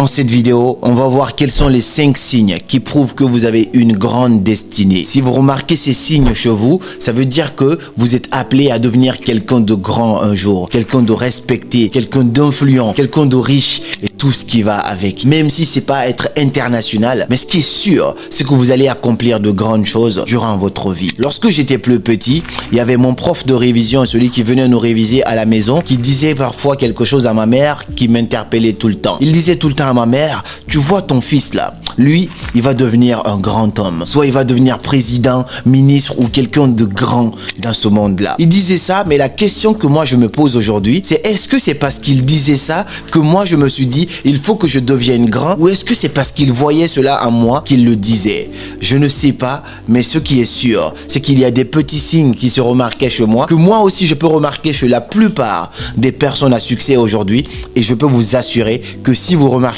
Dans cette vidéo, on va voir quels sont les 5 signes qui prouvent que vous avez une grande destinée. Si vous remarquez ces signes chez vous, ça veut dire que vous êtes appelé à devenir quelqu'un de grand un jour, quelqu'un de respecté, quelqu'un d'influent, quelqu'un de riche et tout ce qui va avec. Même si c'est pas être international, mais ce qui est sûr, c'est que vous allez accomplir de grandes choses durant votre vie. Lorsque j'étais plus petit, il y avait mon prof de révision, celui qui venait nous réviser à la maison, qui disait parfois quelque chose à ma mère qui m'interpellait tout le temps. Il disait tout le temps à ma mère, tu vois ton fils là, lui, il va devenir un grand homme. Soit il va devenir président, ministre ou quelqu'un de grand dans ce monde-là. Il disait ça, mais la question que moi je me pose aujourd'hui, c'est est-ce que c'est parce qu'il disait ça que moi je me suis dit, il faut que je devienne grand, ou est-ce que c'est parce qu'il voyait cela en moi qu'il le disait? Je ne sais pas, mais ce qui est sûr, c'est qu'il y a des petits signes qui se remarquaient chez moi, que moi aussi je peux remarquer chez la plupart des personnes à succès aujourd'hui, et je peux vous assurer que si vous remarquez